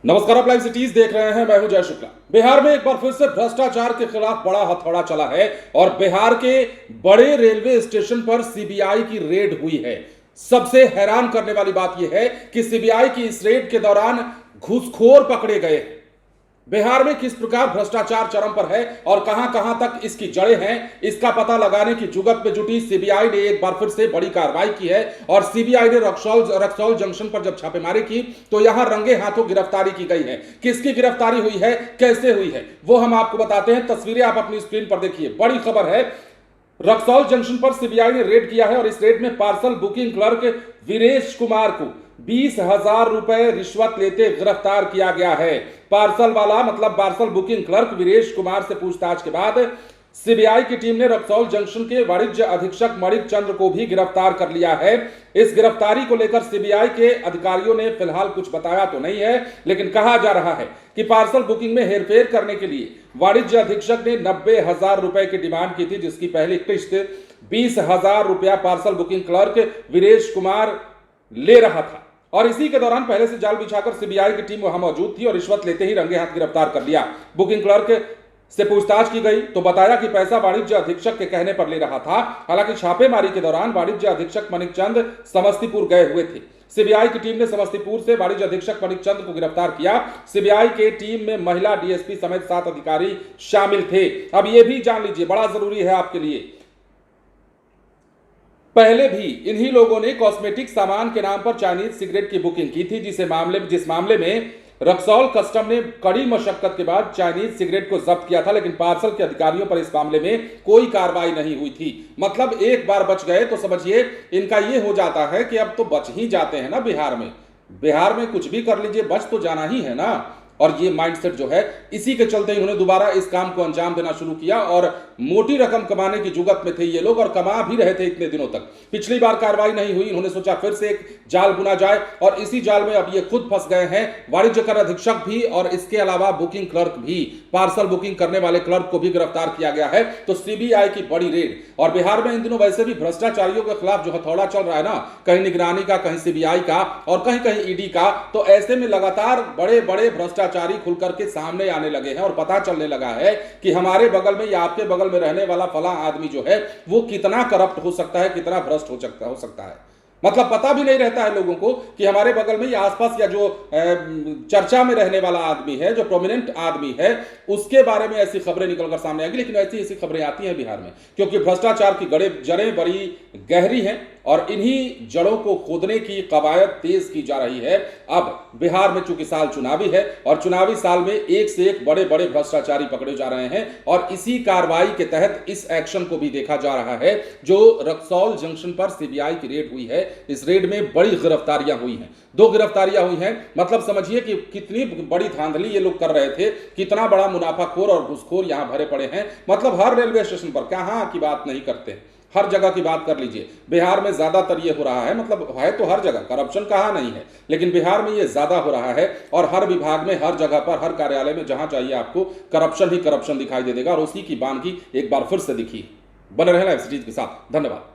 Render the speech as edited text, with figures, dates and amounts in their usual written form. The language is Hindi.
नमस्कार, आप लाइव सिटीज देख रहे हैं। मैं हूं जय शुक्ला। बिहार में एक बार फिर से भ्रष्टाचार के खिलाफ बड़ा हथौड़ा चला है और बिहार के बड़े रेलवे स्टेशन पर सीबीआई की रेड हुई है। सबसे हैरान करने वाली बात यह है कि सीबीआई की इस रेड के दौरान घूसखोर पकड़े गए। बिहार में किस प्रकार भ्रष्टाचार चरम पर है और कहां कहां तक इसकी जड़ें हैं, इसका पता लगाने की जुगत में जुटी सीबीआई ने एक बार फिर से बड़ी कार्रवाई की है। और सीबीआई ने रक्सौल जंक्शन पर जब छापेमारी की तो यहां रंगे हाथों गिरफ्तारी की गई है। किसकी गिरफ्तारी हुई है, कैसे हुई है, वो हम आपको बताते हैं। तस्वीरें आप अपनी स्क्रीन पर देखिए। बड़ी खबर है, रक्सौल जंक्शन पर सीबीआई ने रेड किया है और इस रेड में parcel booking clerk Viresh Kumar को 20,000 रुपए रिश्वत लेते गिरफ्तार किया गया है। पार्सल वाला मतलब parcel booking clerk Viresh Kumar से पूछताछ के बाद सीबीआई की टीम ने रक्सौल जंक्शन के वाणिज्य अधीक्षक मणिक चंद्र को भी गिरफ्तार कर लिया है। इस गिरफ्तारी को लेकर सीबीआई के अधिकारियों ने फिलहाल कुछ बताया तो नहीं है, लेकिन कहा जा रहा है कि पार्सल बुकिंग में हेरफेर करने के लिए वाणिज्य अधीक्षक ने 90,000 रुपए की डिमांड की थी, जिसकी पहली किस्त 20,000 रुपया parcel booking clerk Viresh Kumar ले रहा था। और इसी के दौरान पहले से जाल बिछाकर सीबीआई की टीम वहां मौजूद थी और रिश्वत लेते ही रंगे हाथ गिरफ्तार कर लिया। बुकिंग क्लर्क से पूछताछ की गई तो बताया कि पैसा वाणिज्य अधीक्षक के कहने पर ले रहा था। हालांकि छापेमारी के दौरान वाणिज्य अधीक्षक मणिक चंद समस्तीपुर गए हुए थे। सीबीआई की टीम ने समस्तीपुर से वाणिज्य अधीक्षक मणिक चंद को गिरफ्तार किया। सीबीआई के टीम में महिला डीएसपी समेत 7 अधिकारी शामिल थे। अब यह भी जान लीजिए, बड़ा जरूरी है आपके लिए, पहले भी इन्हीं लोगों ने कॉस्मेटिक सामान के नाम पर चाइनीज सिगरेट की बुकिंग की थी, जिस मामले में रक्सौल कस्टम ने कड़ी मशक्कत के बाद चाइनीज सिगरेट को जब्त किया था। लेकिन पार्सल के अधिकारियों पर इस मामले में कोई कार्रवाई नहीं हुई थी। मतलब एक बार बच गए तो समझिए इनका यह हो जाता है कि अब तो बच ही जाते हैं ना। बिहार में कुछ भी कर लीजिए, बच तो जाना ही है ना। और ये माइंडसेट जो है, इसी के चलते इन्होंने दोबारा इस काम को अंजाम देना शुरू किया और मोटी रकम कमाने की जुगत में थे ये लोग और कमा भी रहे थे इतने दिनों तक। पिछली बार कार्रवाई नहीं हुई, इन्होंने सोचा फिर से एक जाल बुना जाए और इसी जाल में अब ये खुद फंस गए हैं। वाणिज्य कर अधीक्षक भी और इसके अलावा बुकिंग क्लर्क भी, पार्सल बुकिंग करने वाले क्लर्क को भी गिरफ्तार किया गया है। तो सीबीआई की बड़ी रेड। और बिहार में इन दिनों वैसे भी भ्रष्टाचारियों के खिलाफ जो हथौड़ा चल रहा है ना, कहीं निगरानी का, कहीं सीबीआई का और कहीं कहीं ईडी का, तो ऐसे में लगातार बड़े बड़े भ्रष्टाचारी खुल करके सामने आने लगे हैं और पता चलने लगा है कि हमारे बगल में या आपके बगल में रहने वाला फला आदमी जो है वो कितना करप्ट हो सकता है, कितना भ्रष्ट हो सकता है। मतलब पता भी नहीं रहता है लोगों को कि हमारे बगल में या आसपास या जो चर्चा में रहने वाला आदमी है, जो प्रोमिनेंट आदमी है, उसके बारे में ऐसी खबरें निकलकर सामने आएगी। लेकिन ऐसी खबरें आती हैं बिहार में क्योंकि भ्रष्टाचार की जड़ें बड़ी गहरी हैं और इन्हीं जड़ों को खोदने की कवायद तेज की जा रही है। अब बिहार में चूंकि साल चुनावी है और चुनावी साल में एक से एक बड़े बड़े भ्रष्टाचारी पकड़े जा रहे हैं और इसी कार्रवाई के तहत इस एक्शन को भी देखा जा रहा है जो रक्सौल जंक्शन पर सीबीआई की रेड हुई है। इस रेड में बड़ी गिरफ्तारियां हुई हैं, 2 गिरफ्तारियां हुई हैं। मतलब समझिए कि कितनी बड़ी धांधली ये लोग कर रहे थे, कितना बड़ा मुनाफाखोर और घूसखोर यहां भरे पड़े हैं। मतलब हर रेलवे स्टेशन पर, कहां की बात नहीं करते, हर जगह की बात कर लीजिए। बिहार में ज्यादातर ये हो रहा है, मतलब है तो हर जगह, करप्शन कहां नहीं है, लेकिन बिहार में ये ज्यादा हो रहा है। और हर विभाग में, हर जगह पर, हर कार्यालय में जहां चाहिए आपको करप्शन ही करप्शन दिखाई दे देगा और उसी की बानगी एक बार फिर से दिखी। बने रहना लाइव सिटीज के साथ। धन्यवाद।